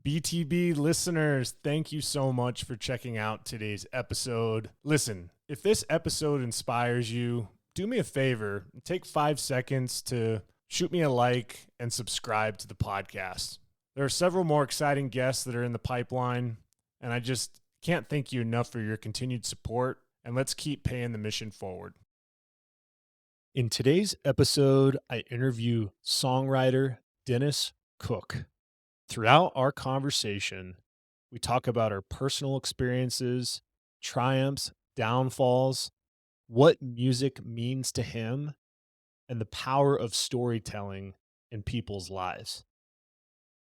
BTB listeners, thank you so much for checking out today's episode. Listen, if this episode inspires you, do me a favor, take 5 seconds to shoot me a like and subscribe to the podcast. There are several more exciting guests that are in the pipeline, and I just can't thank you enough for your continued support, and let's keep paying the mission forward. In today's episode, I interview songwriter Dennis Cook. Throughout our conversation, we talk about our personal experiences, triumphs, downfalls, what music means to him, and the power of storytelling in people's lives.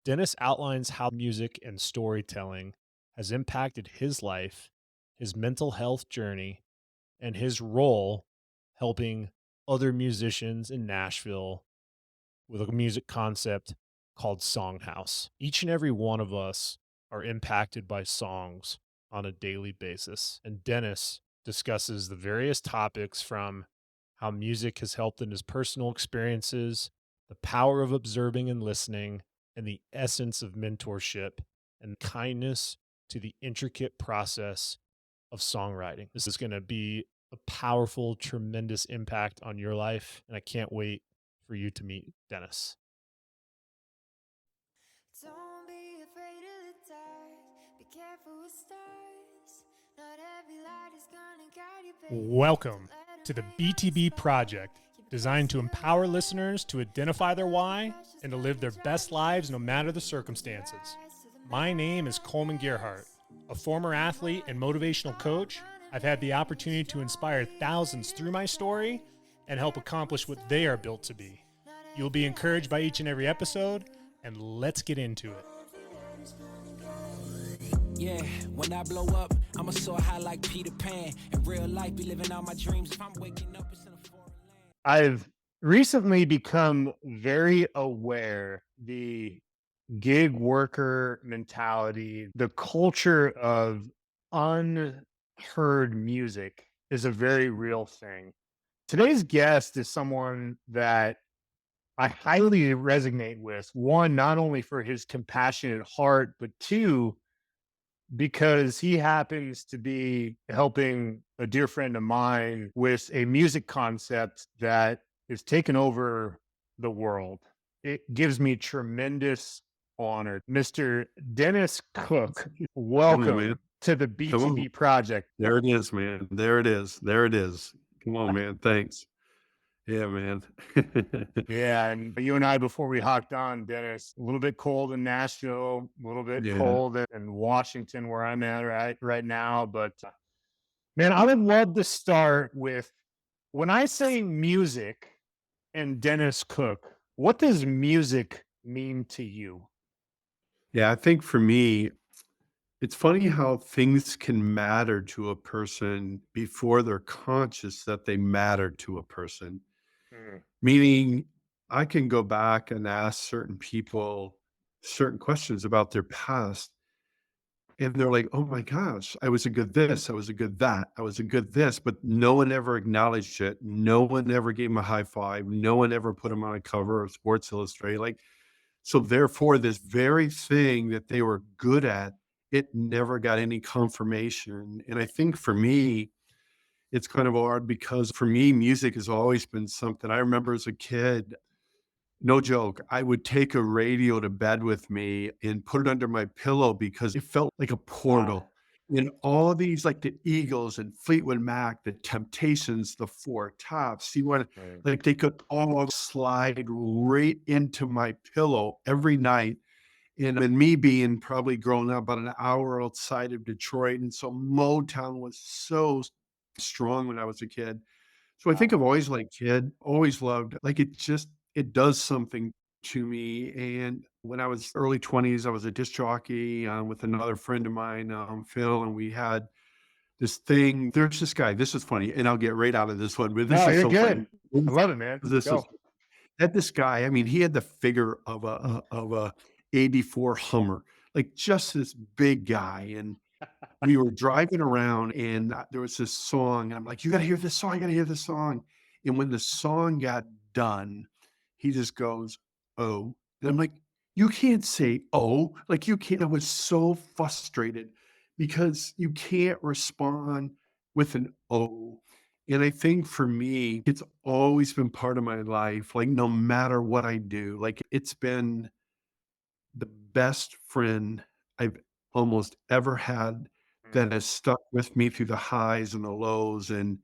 Dennis outlines how music and storytelling has impacted his life, his mental health journey, and his role helping other musicians in Nashville with a music concept called Songhouse. Each and every one of us are impacted by songs on a daily basis. And Dennis discusses the various topics from how music has helped in his personal experiences, the power of observing and listening, and the essence of mentorship and kindness to the intricate process of songwriting. This is going to be a powerful, tremendous impact on your life, and I can't wait for you to meet Dennis. Don't be afraid of the dark. Be careful with stars. Not every light is gonna guide you, baby. Welcome to the BTB Project, designed to empower listeners to identify their why and to live their best lives no matter the circumstances. My name is Kollman Gearhart, a former athlete and motivational coach. I've had the opportunity to inspire thousands through my story and help accomplish what they are built to be. You'll be encouraged by each and every episode, and let's get into it. Yeah, when I blow up, I'ma soar high like Peter Pan. In real life, be living out my dreams. If I'm waking up, it's in a foreign land. I've recently become very aware the gig worker mentality, the culture of unheard music is a very real thing. Today's guest is someone that I highly resonate with. One, not only for his compassionate heart, but two, because he happens to be helping a dear friend of mine with a music concept that is taken over the world. It gives me tremendous honor. Mr. Dennis Cook, welcome to the BTB Project. There it is, man. There it is. There it is. Come on, man. Thanks. Yeah, man. Yeah, and you and I, before we hopped on, Dennis, a little bit cold in Nashville, a little bit cold in Washington, where I'm at right now. But man, I would love to start with, when I say music and Dennis Cook, what does music mean to you? Yeah, I think for me, it's funny how things can matter to a person before they're conscious that they matter to a person. Meaning, I can go back and ask certain people certain questions about their past, and they're like, oh my gosh, I was a good this, I was a good that, I was a good this, but no one ever acknowledged it. No one ever gave them a high five. No one ever put them on a cover of Sports Illustrated. Like, so therefore, this very thing that they were good at, it never got any confirmation. And I think for me, it's kind of hard because for me, music has always been something. I remember as a kid, no joke, I would take a radio to bed with me and put it under my pillow because it felt like a portal. And all of these, like the Eagles and Fleetwood Mac, the Temptations, the Four Tops, like they could all slide right into my pillow every night. And me being probably growing up about an hour outside of Detroit. And so Motown was so strong when I was a kid. So I think I've always liked kid, always loved, like it does something to me. And when I was early 20s, I was a disc jockey with another friend of mine, Phil, and we had this thing. There's this guy, this is funny, and I'll get right out of this one, but this is so good. funny. I love it, man. This guy, I mean, he had the figure of a 84 Hummer, like just this big guy. And we were driving around and there was this song. And I'm like, you got to hear this song. I got to hear this song. And when the song got done, he just goes, oh. And I'm like, You can't say, "Oh," like, you can't. I was so frustrated because you can't respond with an "oh." And I think for me, it's always been part of my life, like, no matter what I do, like, it's been the best friend I've almost ever had that Mm. has stuck with me through the highs and the lows, and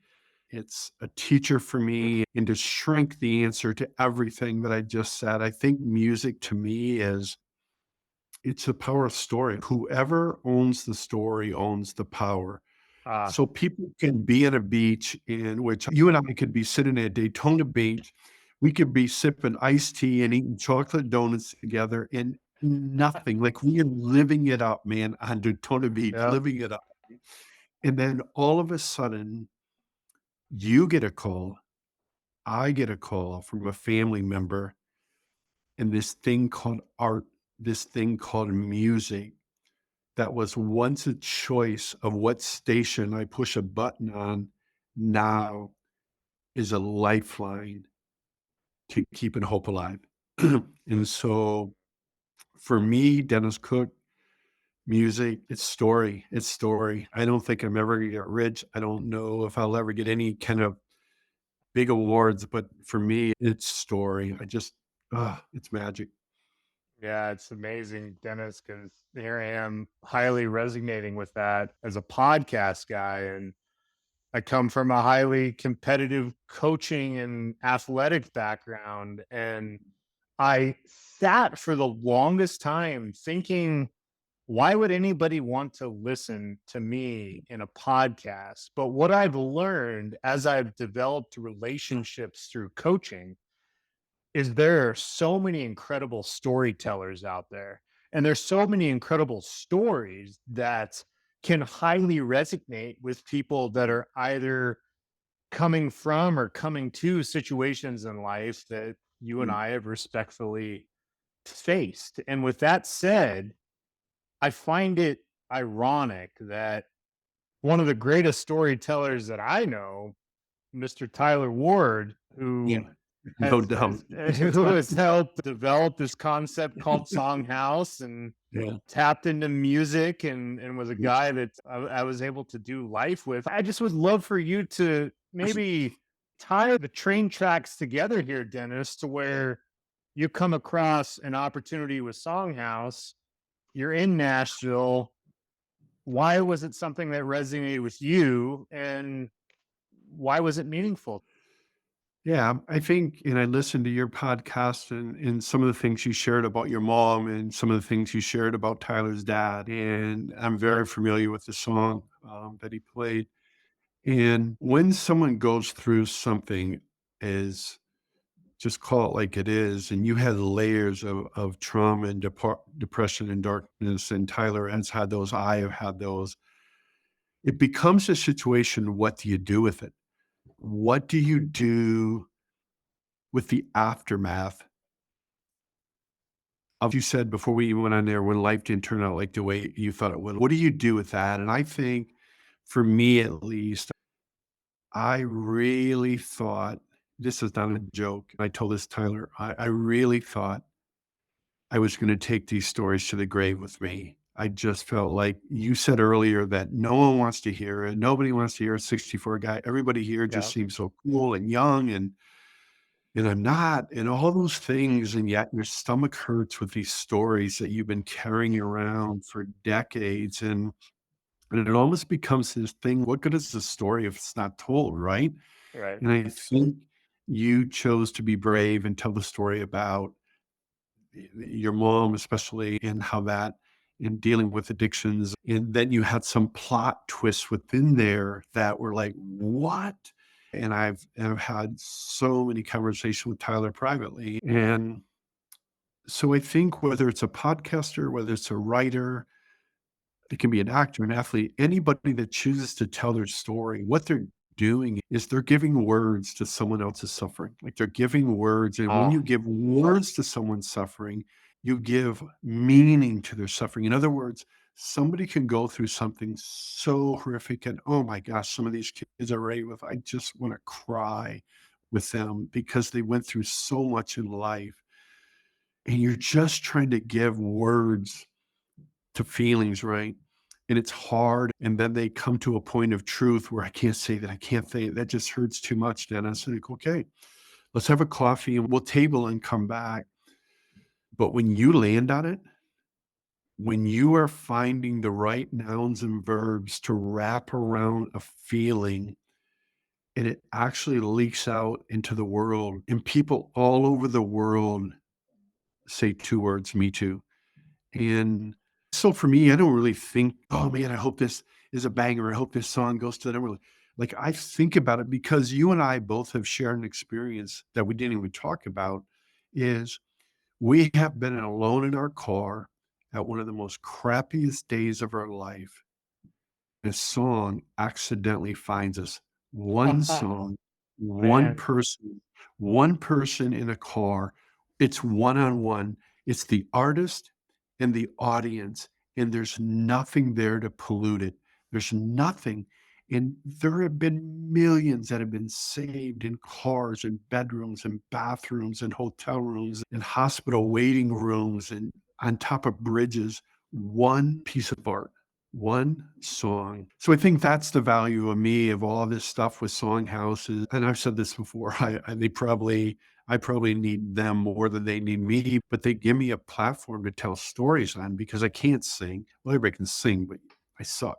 it's a teacher for me. And to shrink the answer to everything that I just said, I think music to me is it's a power of story. Whoever owns the story owns the power. Ah, So people can be at a beach in which you and I could be sitting at Daytona Beach. We could be sipping iced tea and eating chocolate donuts together and nothing. Like we are living it up, man, on Daytona Beach, yeah. living it up. And then all of a sudden, you get a call, I get a call from a family member, and this thing called art, this thing called music that was once a choice of what station I push a button on, now is a lifeline to keeping hope alive. And so for me, Dennis Cook, music, it's story. It's story. I don't think I'm ever gonna get rich. I don't know if I'll ever get any kind of big awards, but for me, it's story. I just, it's magic. Yeah, it's amazing, Dennis, because here I am highly resonating with that as a podcast guy. And I come from a highly competitive coaching and athletic background. And I sat for the longest time thinking, why would anybody want to listen to me in a podcast? But what I've learned as I've developed relationships through coaching is there are so many incredible storytellers out there. And there's so many incredible stories that can highly resonate with people that are either coming from or coming to situations in life that you and Mm. I have respectfully faced. And with that said, I find it ironic that one of the greatest storytellers that I know, Mr. Tyler Ward, Yeah, who no doubt. who has helped develop this concept called Songhouse and Yeah. tapped into music and was a guy that I was able to do life with. I just would love for you to maybe tie the train tracks together here, Dennis, to where you come across an opportunity with Songhouse. You're in Nashville. Why was it something that resonated with you, and why was it meaningful? Yeah, I think, and I listened to your podcast and some of the things you shared about your mom and some of the things you shared about Tyler's dad. And I'm very familiar with the song that he played. And when someone goes through something, is just call it like it is, and you had layers of trauma and depression and darkness, and Tyler has had those, I have had those. It becomes a situation. What do you do with it? What do you do with the aftermath of you said before we even went on there, when life didn't turn out like the way you thought it would? What do you do with that? And I think for me at least, I really thought this is not a joke. I told this Tyler, I really thought I was going to take these stories to the grave with me. I just felt like you said earlier that no one wants to hear it. Nobody wants to hear a 64 guy. Everybody here just Yeah, seems so cool and young, and I'm not, and all those things, and yet your stomach hurts with these stories that you've been carrying around for decades, and it almost becomes this thing. What good is the story if it's not told, right? right. And I think you chose to be brave and tell the story about your mom, especially, and how that in dealing with addictions. And then you had some plot twists within there that were like, what? And I've had so many conversations with Tyler privately. And so I think whether it's a podcaster, whether it's a writer, it can be an actor, an athlete, anybody that chooses to tell their story, what they're doing is they're giving words to someone else's suffering. Like they're giving words. And when Oh, you give words to someone's suffering, you give meaning to their suffering. In other words, somebody can go through something so horrific and oh my gosh, some of these kids are right with, I just want to cry with them because they went through so much in life. and you're just trying to give words to feelings, right? And it's hard. And then they come to a point of truth where I can't say that. I can't say that just hurts too much. Then I say, okay, let's have a coffee and we'll table and come back. But when you land on it, when you are finding the right nouns and verbs to wrap around a feeling and it actually leaks out into the world, and people all over the world say 2 words, "Me too." And so for me, I don't really think, "Oh, man, I hope this is a banger. I hope this song goes to the number." Like, I think about it because you and I both have shared an experience that we didn't even talk about, is we have been alone in our car at one of the most crappiest days of our life. A song accidentally finds us. One song, Man. one person in a car. It's one-on-one. It's the artist and the audience, and there's nothing there to pollute it. There's nothing. And there have been millions that have been saved in cars and bedrooms and bathrooms and hotel rooms and hospital waiting rooms and on top of bridges. One piece of art. One song. So I think that's the value of me of all this stuff with Songhouses. And I've said this before. I probably need them more than they need me, but they give me a platform to tell stories on because I can't sing. Well, everybody can sing, but I suck.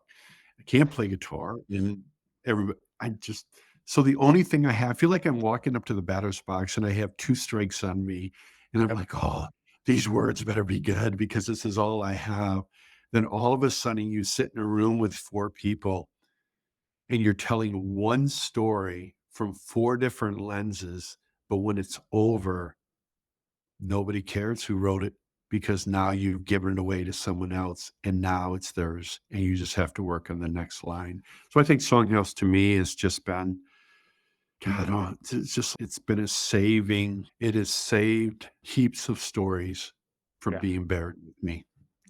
I can't play guitar, and everybody. I just so the only thing I feel like I'm walking up to the batter's box and I have 2 strikes on me, and I'm like, oh, these words better be good because this is all I have. Then all of a sudden you sit in a room with 4 people and you're telling one story from 4 different lenses, but when it's over, nobody cares who wrote it because now you've given it away to someone else and now it's theirs and you just have to work on the next line. So I think Songhouse to me has just been, God, it's been it has saved heaps of stories from Yeah. being buried with me.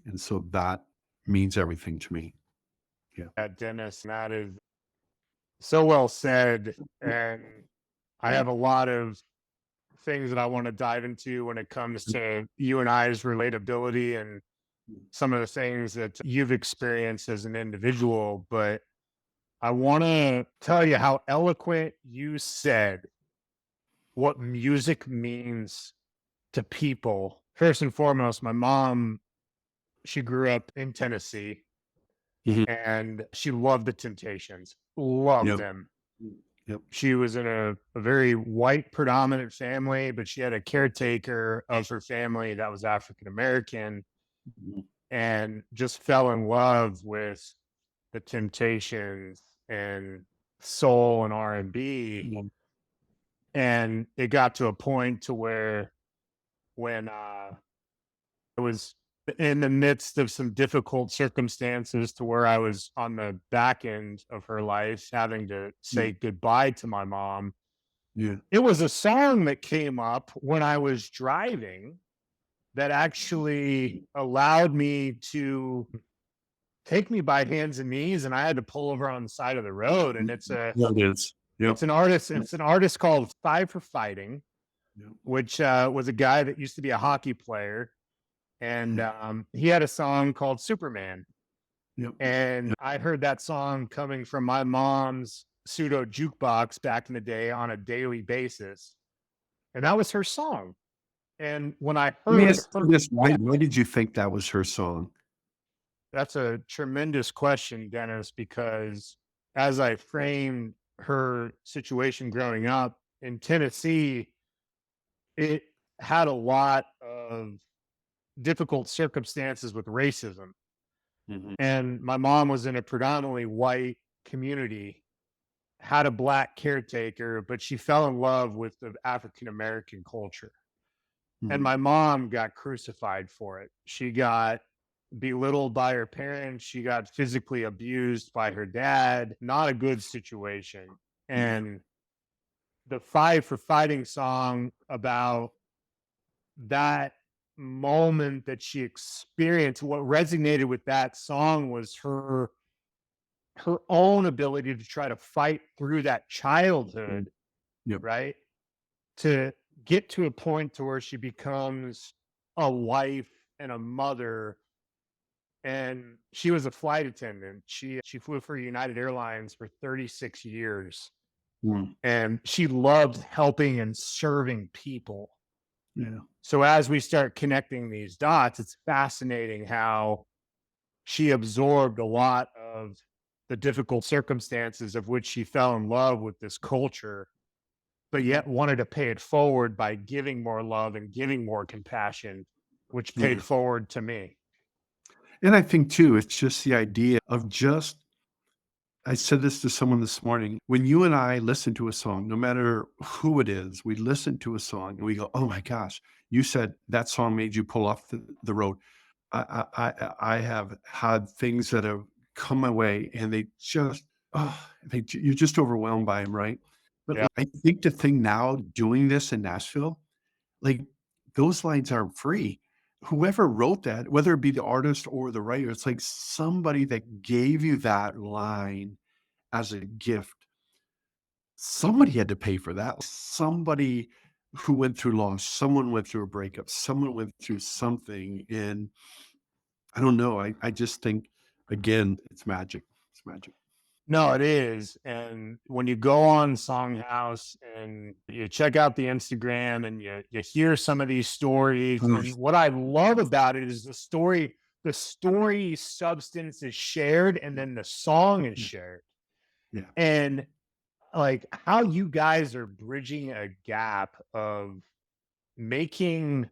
And so that means everything to me. Yeah, Dennis, that is so well said. And I have a lot of things that I want to dive into when it comes to you and I's relatability and some of the things that you've experienced as an individual. But I want to tell you how eloquent you said what music means to people. First and foremost, my mom, she grew up in Tennessee Mhm. and she loved the Temptations, loved Yep. them. Yep. She was in a very white predominant family, but she had a caretaker of her family that was African American Mhm. and just fell in love with the Temptations and soul and R&B. Mhm. And it got to a point to where when I was in the midst of some difficult circumstances to where I was on the back end of her life, having to say goodbye to my mom. Yeah. It was a song that came up when I was driving that actually allowed me to take me by hands and knees, and I had to pull over on the side of the road. And Yeah, it is. Yep. it's an artist called Five for Fighting, Yep. which was a guy that used to be a hockey player. And he had a song called Superman. Yep. And I heard that song coming from my mom's pseudo jukebox back in the day on a daily basis. And that was her song. And when I Let me heard ask you this, why did you think that was her song? that's a tremendous question, Dennis, because as I framed her situation growing up in Tennessee, it had a lot of difficult circumstances with racism. Mhm. And my mom was in a predominantly white community, had a black caretaker, but she fell in love with the African American culture. And Mhm. my mom got crucified for it. She got belittled by her parents. She got physically abused by her dad. Not a good situation. And the Five for Fighting song about that moment that she experienced, what resonated with that song was her own ability to try to fight through that childhood, Yep. right? To get to a point to where she becomes a wife and a mother, and she was a flight attendant. She flew for United Airlines for 36 years, Mm, and she loved helping and serving people. yeah. So as we start connecting these dots, it's fascinating how she absorbed a lot of the difficult circumstances of which she fell in love with this culture, but yet wanted to pay it forward by giving more love and giving more compassion, which Yeah. paid forward to me. And I think too, it's just the idea of just I said this to someone this morning. When you and I listen to a song, no matter who it is, we listen to a song and we go, "Oh my gosh, you said that song made you pull off the road." I have had things that have come my way and they just, oh, you're just overwhelmed by them, right? But Yeah. I think the thing now doing this in Nashville, like those lines aren't free. Whoever wrote that, whether it be the artist or the writer, it's like somebody that gave you that line as a gift. Somebody had to pay for that. Somebody who went through loss, someone went through a breakup, someone went through something. And I don't know. I just think, again, it's magic. It's magic. No, it is. And when you go on Songhouse and you check out the Instagram and you hear some of these stories, Mm, and what I love about it is the story substance is shared and then the song is yeah. shared. Yeah. And like how you guys are bridging a gap of making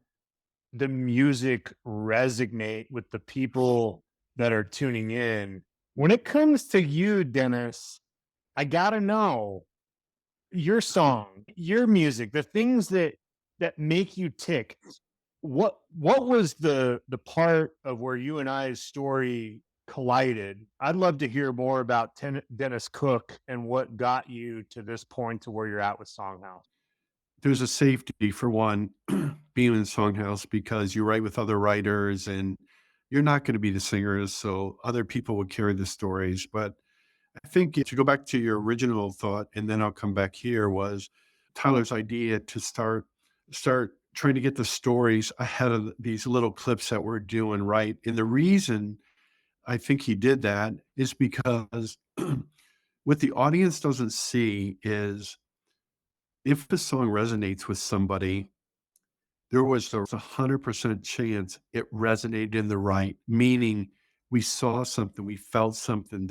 the music resonate with the people that are tuning in. When it comes to you, Dennis, I gotta know your song, your music, the things that make you tick. What was the part of where you and I's story collided? I'd love to hear more about Dennis Cook and what got you to this point to where you're at with Songhouse. There's a safety for one being in Songhouse because you write with other writers and you're not going to be the singers. So other people will carry the stories. But I think to go back to your original thought, and then I'll come back here, was Tyler's idea to start trying to get the stories ahead of these little clips that we're doing, right? And the reason I think he did that is because what the audience doesn't see is if the song resonates with somebody, there was a 100% chance it resonated in the right, meaning we saw something, we felt something.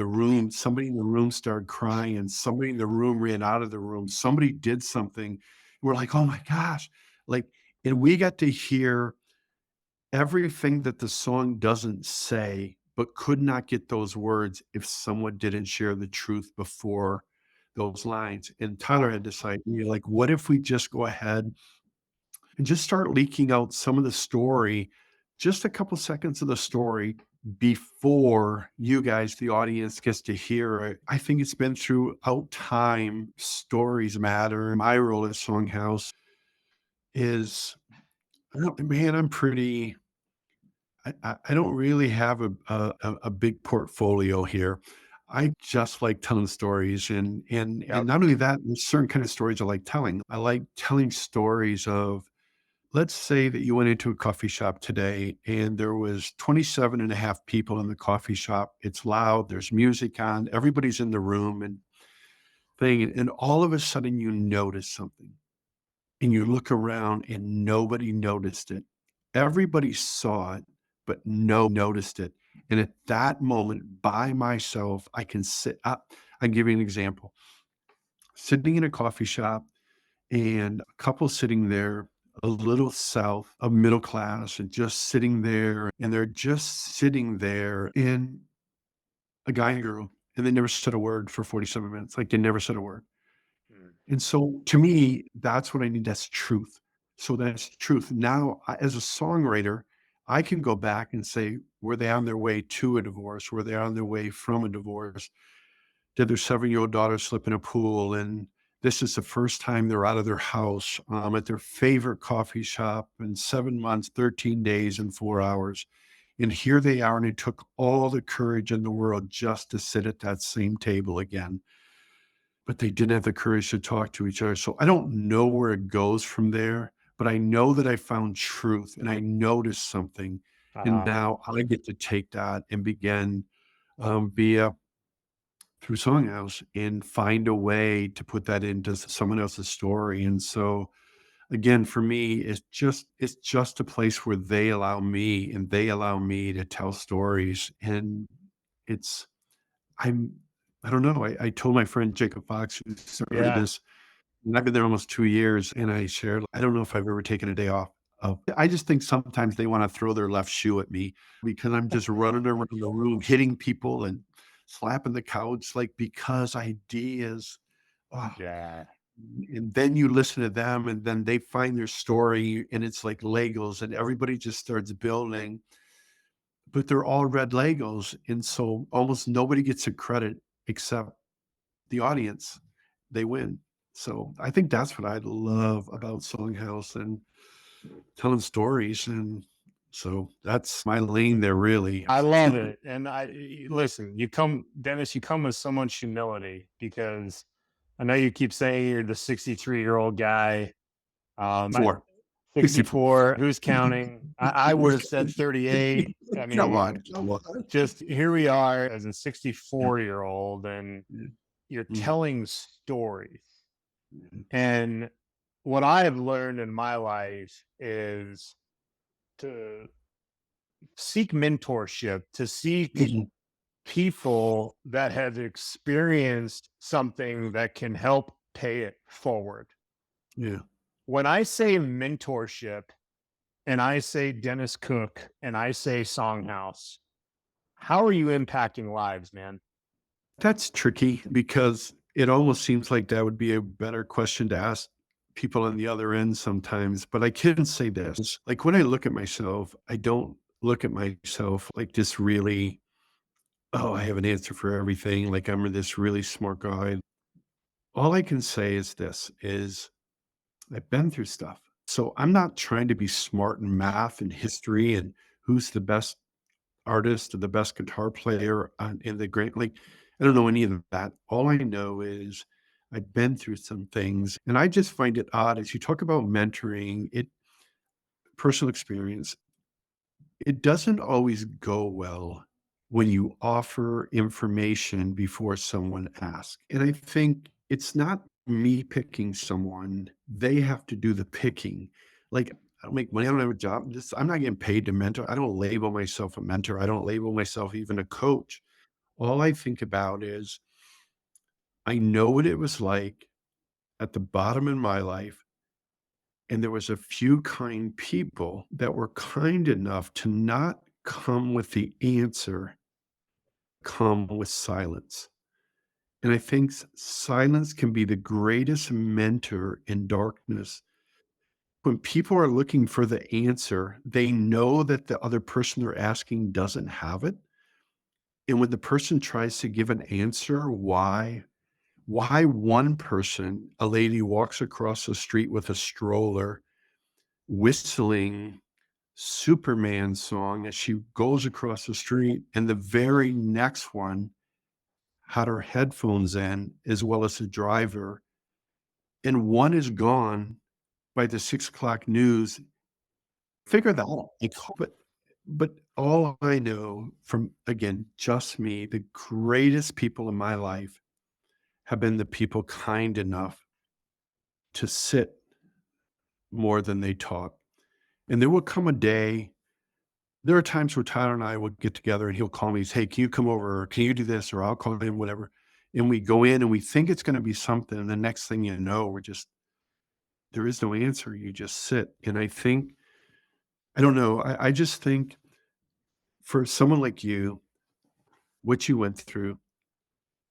Somebody in the room started crying, somebody in the room ran out of the room, somebody did something. We're like, oh my gosh. Like, and we got to hear everything that the song doesn't say, but could not get those words if someone didn't share the truth before those lines. And Tyler had this idea, like, what if we just go ahead and just start leaking out some of the story, just a couple seconds of the story before you guys, the audience, gets to hear it. I think it's been throughout time. Stories matter. My role at Songhouse is, man, I'm pretty. I don't really have a big portfolio here. I just like telling stories, and Yep. not only that, there's certain kind of stories I like telling. I like telling stories of, let's say that you went into a coffee shop today and there was 27 and a half people in the coffee shop. It's loud, there's music on, everybody's in the room and thing. And all of a sudden you notice something and you look around and nobody noticed it. Everybody saw it, but no noticed it. And at that moment, by myself, I can sit up. I'll give you an example. Sitting in a coffee shop, and a couple sitting there a little south of middle class and just sitting there, and they're just sitting there, and a guy and girl, and they never said a word for 47 minutes. Like, they never said a word. Mm. And so to me, that's what I need. That's truth. So that's truth. Now, as a songwriter, I can go back and say, were they on their way to a divorce? Were they on their way from a divorce? Did their 7-year-old daughter slip in a pool? And this is the first time they're out of their house, at their favorite coffee shop in 7 months, 13 days, and 4 hours. And here they are, and it took all the courage in the world just to sit at that same table again. But they didn't have the courage to talk to each other. So I don't know where it goes from there, but I know that I found truth and I noticed something. And now I get to take that and begin via through Songhouse and find a way to put that into someone else's story. And so again, for me, it's just a place where they allow me and they allow me to tell stories. And it's I'm I don't know. I told my friend Jacob Fox, who started Yeah. this, and I've been there almost 2 years, and I shared, I don't know if I've ever taken a day off. I just think sometimes they wanna throw their left shoe at me because I'm just running around the room, hitting people and slapping the couch, like, because ideas, oh, Yeah. and then you listen to them, and then they find their story, and it's like Legos, and everybody just starts building, but they're all red Legos, and so almost nobody gets a credit except the audience. They win. So I think that's what I love about Songhouse and telling stories, and so that's my lane there, really. I love it. And listen, Dennis, you come with so much humility, because I know you keep saying you're the 63-year-old guy. I- 4. 64, who's counting? I would have said 38. I Come on, mean, come on. just here we are as a 64-year-old, and you're Mhm. telling stories. Mhm. And what I have learned in my life is to seek mentorship, to seek Mhm. people that have experienced something that can help pay it forward. Yeah. When I say mentorship and I say Dennis Cook and I say Songhouse, how are you impacting lives, man? That's tricky because it almost seems like that would be a better question to ask people on the other end sometimes. But I can say this, like when I look at myself, I don't look at myself like this really, oh, I have an answer for everything. Like I'm this really smart guy. All I can say is this is I've been through stuff. So I'm not trying to be smart in math and history and who's the best artist or the best guitar player in the great like I don't know any of that. All I know is I've been through some things, and I just find it odd as you talk about mentoring, it personal experience, it doesn't always go well when you offer information before someone asks. And I think it's not me picking someone, they have to do the picking. Like, I don't make money, I don't have a job. I'm not getting paid to mentor. I don't label myself a mentor. I don't label myself even a coach. All I think about is I know what it was like at the bottom in my life. And there was a few kind people that were kind enough to not come with the answer, come with silence. And I think silence can be the greatest mentor in darkness. When people are looking for the answer, they know that the other person they're asking doesn't have it. And when the person tries to give an answer, why one person, a lady walks across the street with a stroller, whistling Superman song as she goes across the street, and the very next one had her headphones in as well as the driver, and one is gone by the 6 o'clock news. Figure that out. Like, but all I know from, again, just me, the greatest people in my life have been the people kind enough to sit more than they talk. And there will come a day. There are times where Tyler and I would get together and he'll call me, "Hey, can you come over? Or can you do this?" Or I'll call him, whatever. And we go in and we think it's going to be something. And the next thing you know, there is no answer. You just sit. And I don't know. I just think for someone like you, what you went through,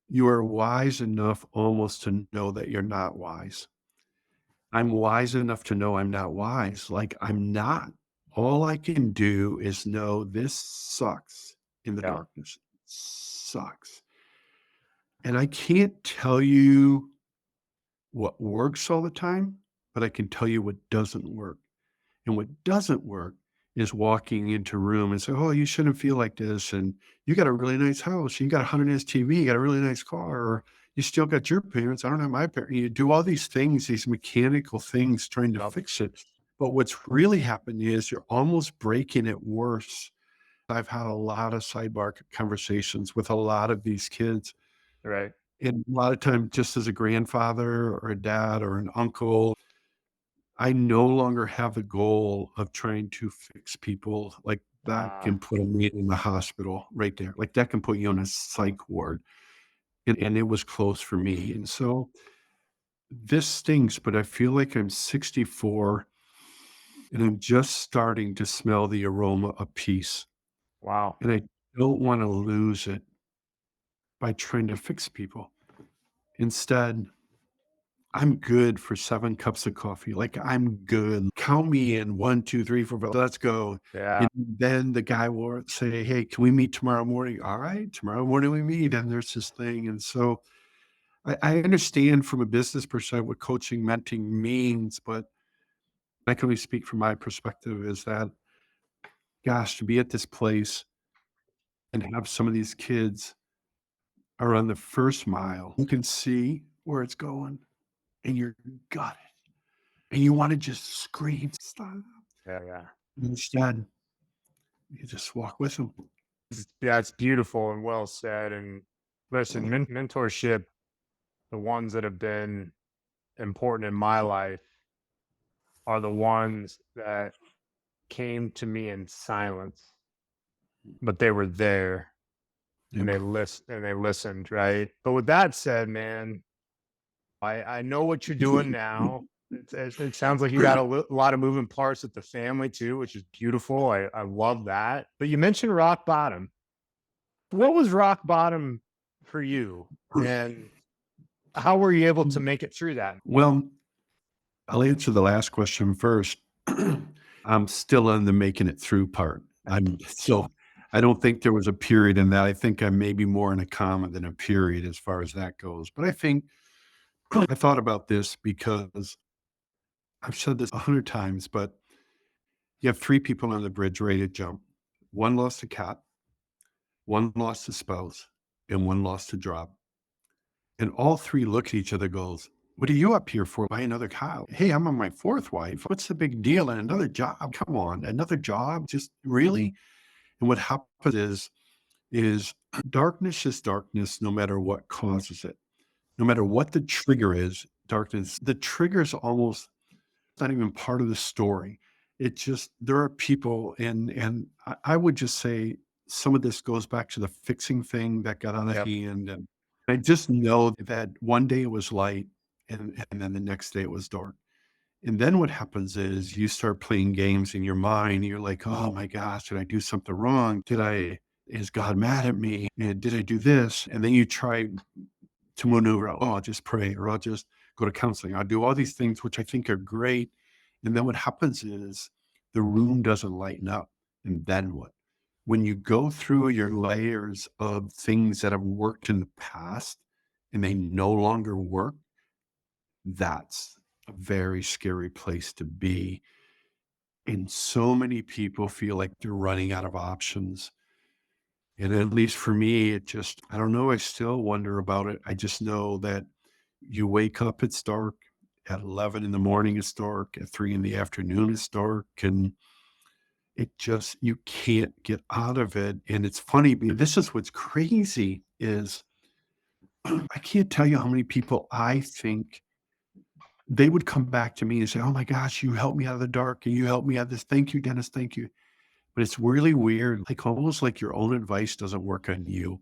you are wise enough almost to know that you're not wise. I'm wise enough to know I'm not wise. Like I'm not. All I can do is know this sucks in the Yeah. darkness. Sucks. And I can't tell you what works all the time, but I can tell you what doesn't work. And what doesn't work is walking into a room and say, "Oh, you shouldn't feel like this. And you got a really nice house. You got a 100 inch TV. You got a really nice car. Or you still got your parents. I don't have my parents." You do all these things, these mechanical things trying to Yep. fix it. But what's really happened is you're almost breaking it worse. I've had a lot of sidebar conversations with a lot of these kids. Right. And a lot of times, just as a grandfather or a dad or an uncle, I no longer have the goal of trying to fix people. Like that Ah, can put me in the hospital right there. Like that can put you in a psych ward. And it was close for me. And so this stinks, but I feel like I'm 64 and I'm just starting to smell the aroma of peace. wow. And I don't want to lose it by trying to fix people. Instead, I'm good for 7 cups of coffee. Like, I'm good. Count me in 1, 2, 3, 4, 5. Let's go. Yeah. And then the guy will say, "Hey, can we meet tomorrow morning?" All right, tomorrow morning we meet. And there's this thing. And so I understand from a business perspective what coaching, mentoring means, but I can only speak from my perspective is that, gosh, to be at this place and have some of these kids are on the first mile, you can see where it's going and you're got it. And you want to just scream, stop. Yeah. Yeah. Instead, you just walk with them. Yeah, it's beautiful and well said. And listen, mentorship, the ones that have been important in my life are the ones that came to me in silence, but they were there and Yep. they listened, right? But with that said, man, I know what you're doing now. It sounds like you got a lot of moving parts with the family too, which is beautiful. I love that. But you mentioned rock bottom. What was rock bottom for you? And how were you able to make it through that? Well, I'll answer the last question first. I'm still on the making it through part. I don't think there was a period in that. I think I'm maybe more in a comma than a period as far as that goes. But I think I thought about this because I've said this 100 times, but you have 3 people on the bridge ready to jump. One lost a cat, one lost a spouse, and one lost a job. And all 3 look at each other, goes, "What are you up here for? Buy another cow." "Hey, I'm on my 4th wife. What's the big deal? And another job? Come on, another job? Just really?" And what happens is darkness is darkness no matter what causes it. No matter what the trigger is, darkness, the trigger is almost not even part of the story. It just there are people and I would just say some of this goes back to the fixing thing that got out of Yep. hand. And I just know that one day it was light and then the next day it was dark. And then what happens is you start playing games in your mind. You're like, "Oh my gosh, did I do something wrong? Is God mad at me? And did I do this?" And then you try to maneuver, "Oh, I'll just pray or I'll just go to counseling. I'll do all these things, which I think are great." And then what happens is the room doesn't lighten up. And then what? When you go through your layers of things that have worked in the past and they no longer work, that's a very scary place to be. And so many people feel like they're running out of options. And at least for me, it just, I don't know. I still wonder about it. I just know that you wake up, it's dark. At 11 in the morning, it's dark. At 3 in the afternoon, it's dark. And it just, you can't get out of it. And it's funny, this is what's crazy is I can't tell you how many people I think they would come back to me and say, "Oh my gosh, you helped me out of the dark and you helped me out of this. Thank you, Dennis. Thank you." But it's really weird, like almost like your own advice doesn't work on you.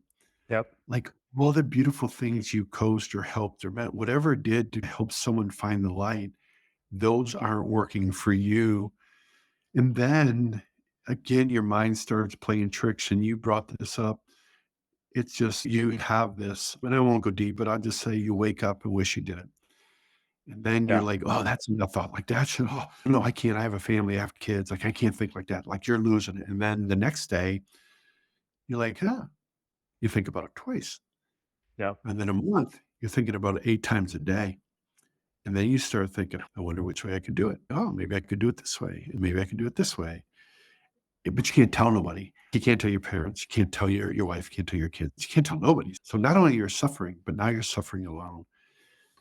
Yep. Like all the beautiful things you coached or helped or meant, whatever it did to help someone find the light, those aren't working for you. And then again, your mind starts playing tricks. And you brought this up. It's just you have this, and I won't go deep, but I'll just say you wake up and wish you did it. And then you're Yeah. like, "Oh, that's a thought like that. Oh, no, I can't. I have a family. I have kids. Like, I can't think like that." Like, you're losing it. And then the next day, you're like, huh, you think about it twice. Yep. And then a month, you're thinking about it 8 times a day. And then you start thinking, "I wonder which way I could do it. Oh, maybe I could do it this way. And maybe I could do it this way." But you can't tell nobody. You can't tell your parents. You can't tell your wife. You can't tell your kids. You can't tell nobody. So not only you're suffering, but now you're suffering alone.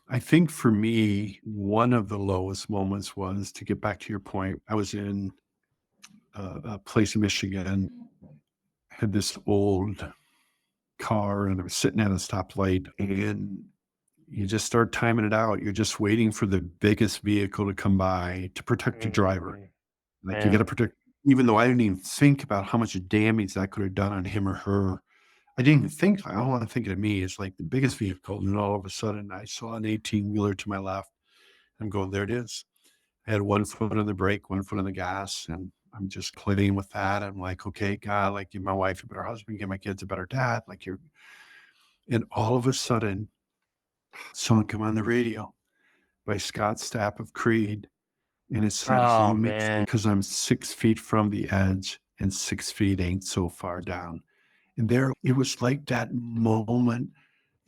I think for me, one of the lowest moments was, to get back to your point, I was in a place in Michigan, had this old car, and I was sitting at a stoplight, and you just start timing it out. You're just waiting for the biggest vehicle to come by to protect the driver. Like, you got to Man. protect, even though I didn't even think about how much damage that could have done on him or her. I didn't even think, all I'm thinking of me is like the biggest vehicle. And all of a sudden I saw an 18-wheeler to my left. I'm going, there it is. I had one foot on the brake, one foot on the gas, and I'm just playing with that. I'm like, okay, God, like, give my wife a better husband, give my kids a better dad. Like, and all of a sudden, song come on the radio by Scott Stapp of Creed. And it says, Oh you make, man. because I'm 6 feet from the edge and 6 feet ain't so far down. And there, it was like that moment.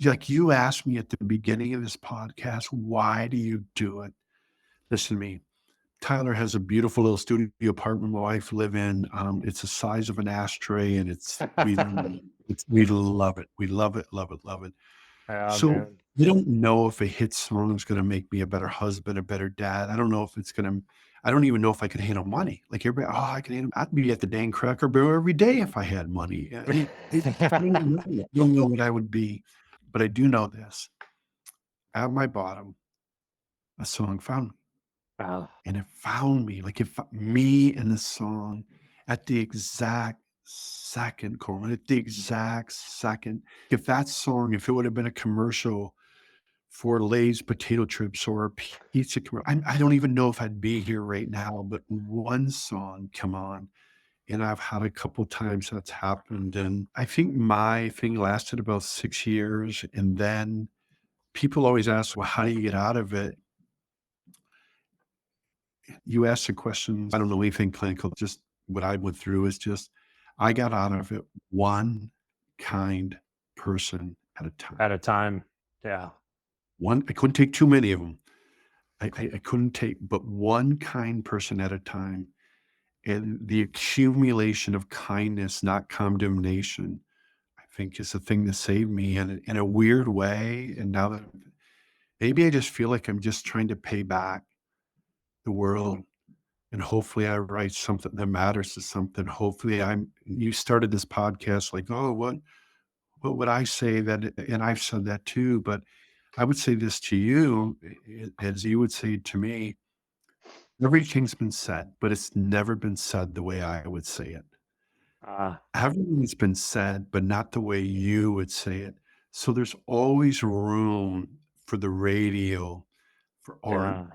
Like, you asked me at the beginning of this podcast, why do you do it? Listen to me. Tyler has a beautiful little studio apartment my wife live in. It's the size of an ashtray, and we love it. We love it, love it, love it. Yeah, So man. we don't know if a hit song is going to make me a better husband, a better dad. I don't know if it's going to. I don't even know if I could handle money. Like, everybody, oh, I can handle. I'd be at the dang Cracker Barrel every day if I had money. I don't know what I would be, but I do know this: at my bottom, a song found me. Wow. And it found me, like, me and the song at the exact second, Coleman, at the exact second. If that song, if it would have been a commercial for Lay's potato chips or a pizza commercial, I don't even know if I'd be here right now, but one song come on. And I've had a couple times that's happened. And I think my thing lasted about 6 years. And then people always ask, well, how do you get out of it? You asked the questions. I don't know anything clinical. Just what I went through is just, I got out of it one kind person at a time. At a time. Yeah. I couldn't take too many of them. I couldn't take but one kind person at a time. And the accumulation of kindness, not condemnation, I think is the thing that saved me in a weird way. And now that maybe I just feel like I'm just trying to pay back the world. And hopefully I write something that matters to something. Hopefully you started this podcast like, oh, what would I say that, and I've said that too, but I would say this to you, as you would say to me, everything's been said, but it's never been said the way I would say it. Ah, Everything's been said, but not the way you would say it. So there's always room for the radio, for art, yeah.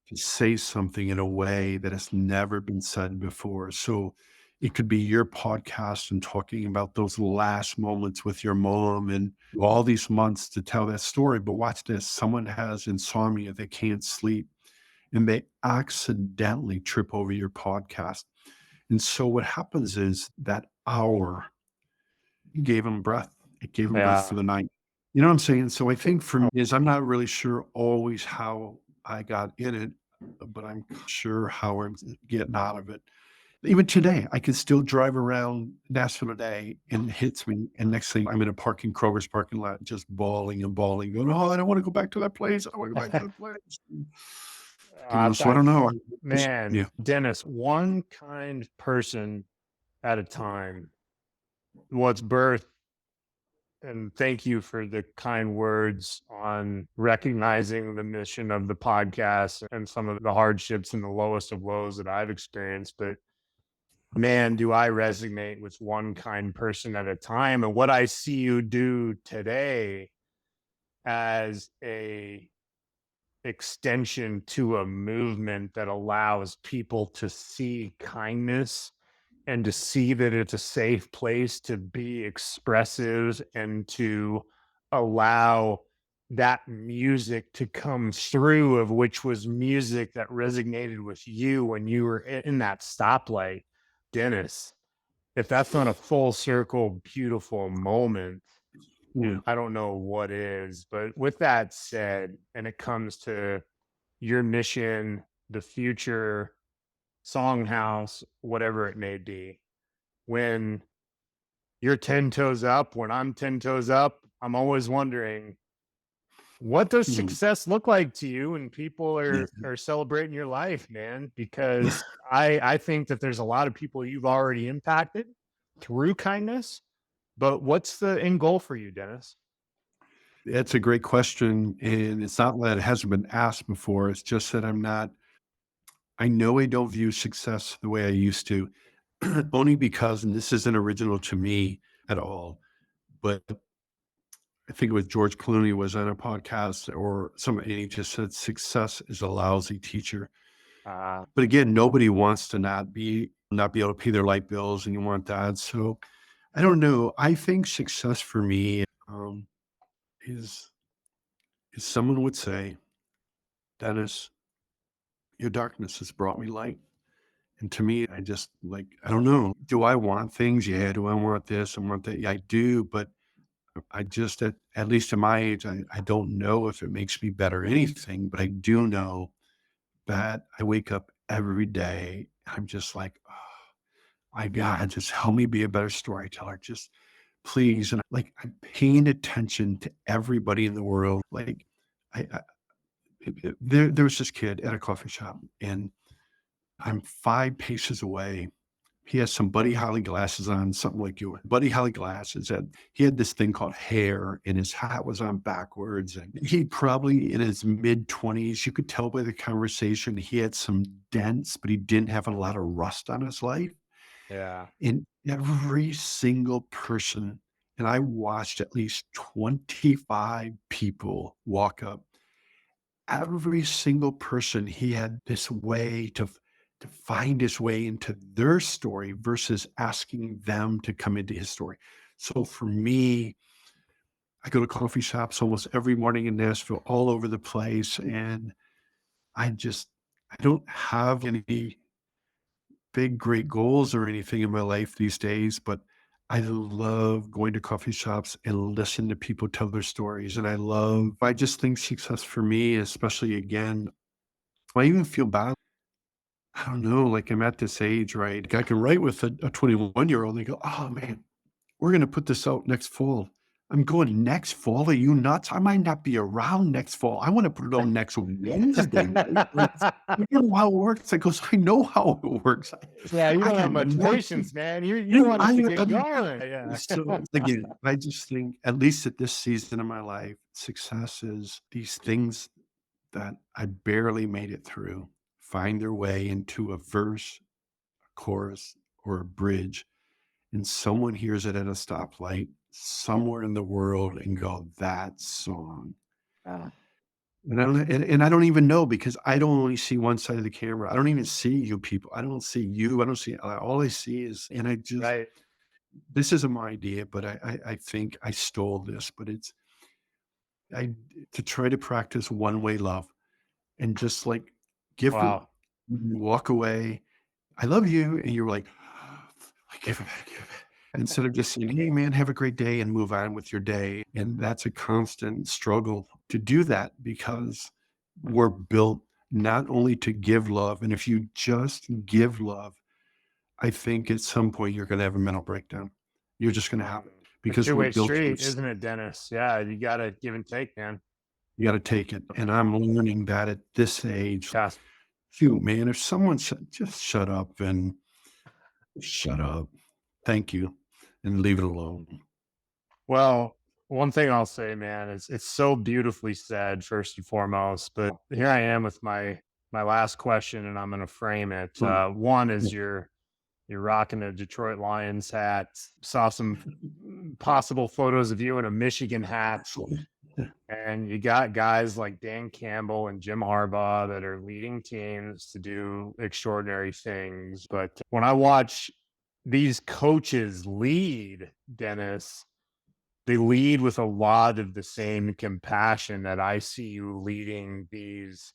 to say something in a way that has never been said before. So it could be your podcast and talking about those last moments with your mom and all these months to tell that story. But watch this: someone has insomnia, they can't sleep, and they accidentally trip over your podcast. And so what happens is that hour gave them breath. It gave them breath Yeah. for the night. You know what I'm saying? So I think for me is, I'm not really sure always how I got in it, but I'm sure how I'm getting out of it. Even today, I can still drive around Nashville today and it hits me. And next thing, I'm in a Kroger's parking lot, just bawling and bawling, going, oh, I don't want to go back to that place. I don't want to go back to that place. So I don't know. Man, Yeah. Dennis, one kind person at a time. What's birth? And thank you for the kind words on recognizing the mission of the podcast and some of the hardships and the lowest of lows that I've experienced. But man, do I resonate with one kind person at a time. And what I see you do today as a extension to a movement that allows people to see kindness and to see that it's a safe place to be expressive and to allow that music to come through, of which was music that resonated with you when you were in that stoplight. Dennis, if that's not a full circle beautiful moment, Mm. I don't know what is. But with that said, and it comes to your mission, the future, Songhouse, whatever it may be, when you're 10 toes up, when I'm 10 toes up, I'm always wondering, what does Mhm. success look like to you when people are celebrating your life, man? Because I think that there's a lot of people you've already impacted through kindness, but what's the end goal for you, Dennis? That's a great question, and it's not that it hasn't been asked before, it's just that I know I don't view success the way I used to, only because, and this isn't original to me at all, but I think it was George Clooney was on a podcast or somebody, and he just said, "Success is a lousy teacher." Uh, But again, nobody wants to not be able to pay their light bills, and you want that. So I don't know. I think success for me is someone would say, "Dennis, your darkness has brought me light." And to me, I just like, I don't know. Do I want things? Yeah. Do I want this? I want that. Yeah, I do. But I just, at least at my age, I don't know if it makes me better at anything, but I do know that I wake up every day. I'm just like, oh, my God, just help me be a better storyteller. Just please. And like, I'm paying attention to everybody in the world. Like, I there was this kid at a coffee shop, and I'm 5 paces away. He has some Buddy Holly glasses on, something like you. Buddy Holly glasses, and he had this thing called hair, and his hat was on backwards. And he probably in his mid-20s. You could tell by the conversation he had some dents, but he didn't have a lot of rust on his life. yeah. And every single person, and I watched at least 25 people walk up. Every single person, he had this way to find his way into their story versus asking them to come into his story. So for me, I go to coffee shops almost every morning in Nashville, all over the place, and I just I don't have any big great goals or anything in my life these days, but I love going to coffee shops and listen to people tell their stories. And I just think success for me, especially again, I even feel bad. I don't know, like, I'm at this age, right? Like, I can write with a 21-year-old, and they go, "Oh, man, we're gonna put this out next fall." I'm going, "Next fall? Are you nuts? I might not be around next fall. I wanna put it on next Wednesday." Right? Like, you know how it works? I goes, "I know how it works. Yeah, you I don't have got much nothing." patience, man. You want us to get I going. Yeah. so, again, I just think, at least at this season of my life, success is these things that I barely made it through find their way into a verse, a chorus, or a bridge, and someone hears it at a stoplight somewhere in the world and go, "That song." Ah, And I don't even know because I don't only see one side of the camera. I don't even see you people. I don't see you. I don't see all I see is, and I just, right. this isn't my idea, but I think I stole this, but it's I to try to practice one-way love and just like give it, Wow. walk away. "I love you," and you're like, like, "Give it back, give it back." Instead of just saying, "Hey, man, have a great day," and move on with your day. And that's a constant struggle to do that because we're built not only to give love, and if you just give love, I think at some point you're going to have a mental breakdown. You're just going to have it A because we're two-way built to street, receive. isn't it, Dennis? Yeah, you gotta give and take, man. You got to take it. And I'm learning that at this age. Yes. Shoot, man, if someone said, "Just shut up and shut up. Thank you," and leave it alone. Well, one thing I'll say, man, is it's so beautifully said, first and foremost. But here I am with my last question, and I'm gonna frame it. Mm. One Yeah. is you're rocking a Detroit Lions hat. Saw some possible photos of you in a Michigan hat. Yeah. And you got guys like Dan Campbell and Jim Harbaugh that are leading teams to do extraordinary things. But when I watch these coaches lead, Dennis, they lead with a lot of the same compassion that I see you leading these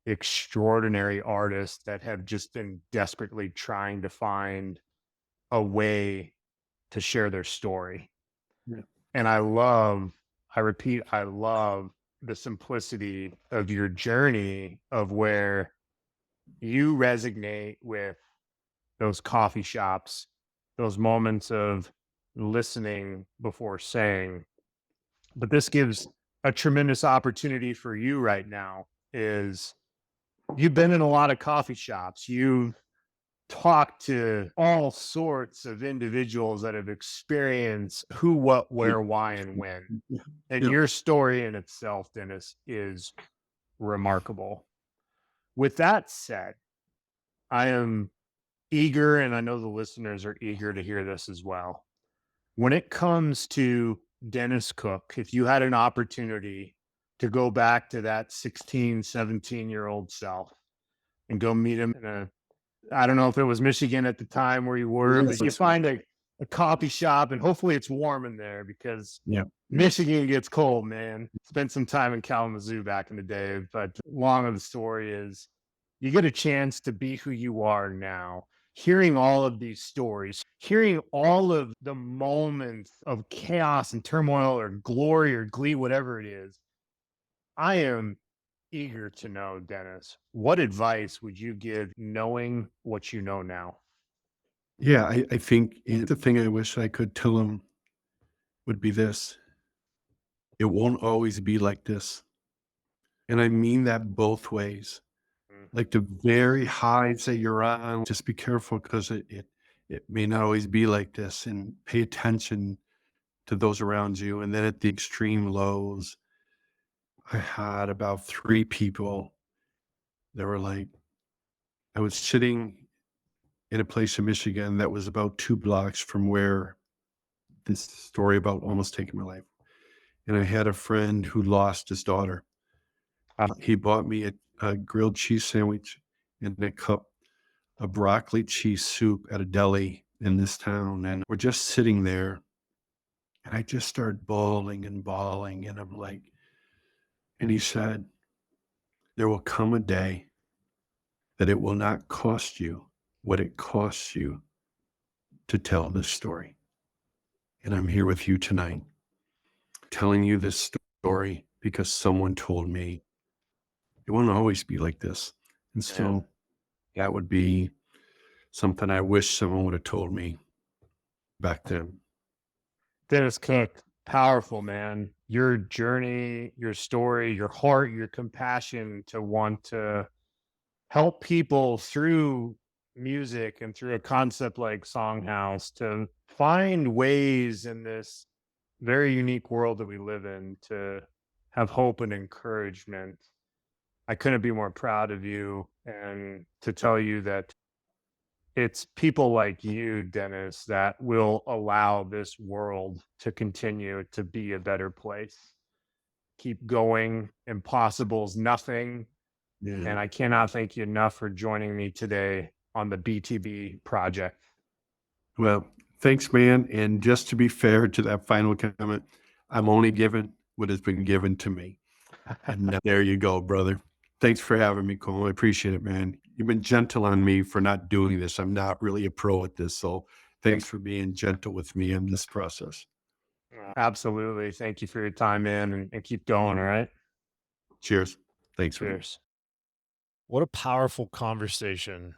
extraordinary artists that have just been desperately trying to find a way to share their story. Yeah. And I repeat, I love the simplicity of your journey of where you resonate with those coffee shops, those moments of listening before saying. But this gives a tremendous opportunity for you right now is you've been in a lot of coffee shops. You've talked to all sorts of individuals that have experienced who, what, where, why, and when. Yeah. And Yeah. your story in itself, Dennis, is remarkable. With that said, I am eager, and I know the listeners are eager to hear this as well. When it comes to Dennis Cook, if you had an opportunity to go back to that 16, 17-year-old self and go meet him in a, I don't know if it was Michigan at the time where you were, but you find a coffee shop and hopefully it's warm in there because Yeah. Michigan gets cold, man. Spent some time in Kalamazoo back in the day, but long of the story is you get a chance to be who you are now. Hearing all of these stories, hearing all of the moments of chaos and turmoil or glory or glee, whatever it is, I am eager to know, Dennis, what advice would you give knowing what you know now? Yeah, I think the thing I wish I could tell him would be this: it won't always be like this. And I mean that both ways. Mm. Like the very highs that you're on, just be careful because it may not always be like this, and pay attention to those around you. And then at the extreme lows, I had about 3 people that were like, I was sitting in a place in Michigan that was about 2 blocks from where this story about almost taking my life. And I had a friend who lost his daughter. He bought me a grilled cheese sandwich and a cup of broccoli cheese soup at a deli in this town. And we're just sitting there. And I just started bawling and bawling. And I'm like, and he said, there will come a day that it will not cost you what it costs you to tell this story. And I'm here with you tonight, telling you this story because someone told me it won't always be like this. And so that would be something I wish someone would have told me back then. Dennis Cook, powerful, man. Your journey, your story, your heart, your compassion to want to help people through music and through a concept like Songhouse to find ways in this very unique world that we live in to have hope and encouragement. I couldn't be more proud of you and to tell you that it's people like you, Dennis, that will allow this world to continue to be a better place. Keep going. Impossible is nothing. Yeah. And I cannot thank you enough for joining me today on the BTB project. Well, thanks, man. And just to be fair to that final comment, I'm only given what has been given to me. And there you go, brother. Thanks for having me, Cole. I appreciate it, man. You've been gentle on me for not doing this. I'm not really a pro at this. So thanks for being gentle with me in this process. Absolutely. Thank you for your time, man, and keep going. All right. Cheers. Thanks, man. Cheers. What a powerful conversation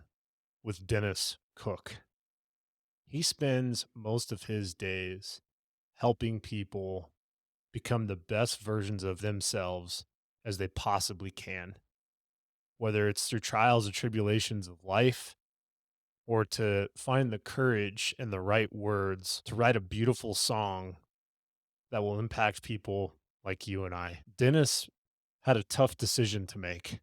with Dennis Cook. He spends most of his days helping people become the best versions of themselves as they possibly can, whether it's through trials or tribulations of life or to find the courage and the right words to write a beautiful song that will impact people like you and I. Dennis had a tough decision to make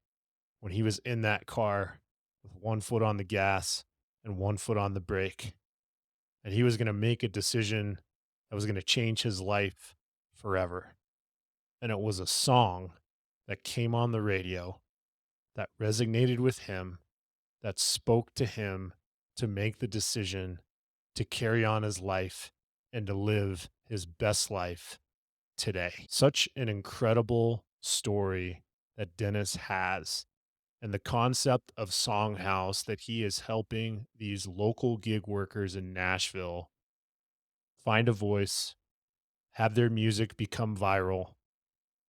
when he was in that car with one foot on the gas and one foot on the brake. And he was going to make a decision that was going to change his life forever. And it was a song that came on the radio that resonated with him, that spoke to him to make the decision to carry on his life and to live his best life today. Such an incredible story that Dennis has, and the concept of Songhouse that he is helping these local gig workers in Nashville find a voice, have their music become viral,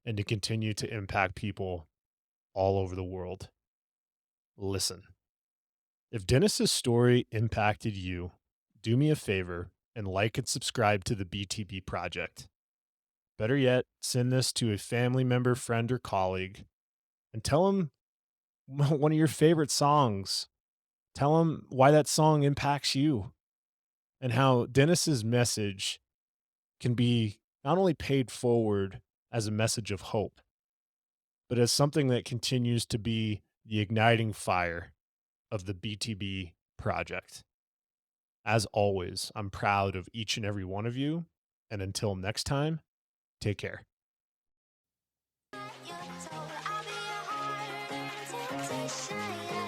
and to continue to impact people all over the world. Listen, if Dennis's story impacted you, do me a favor and like and subscribe to the BTB Project. Better yet, send this to a family member, friend, or colleague and tell them one of your favorite songs. Tell them why that song impacts you and how Dennis's message can be not only paid forward as a message of hope, but as something that continues to be the igniting fire of the BTB project. As always, I'm proud of each and every one of you. And until next time, take care. You're told I'll be your heart temptation.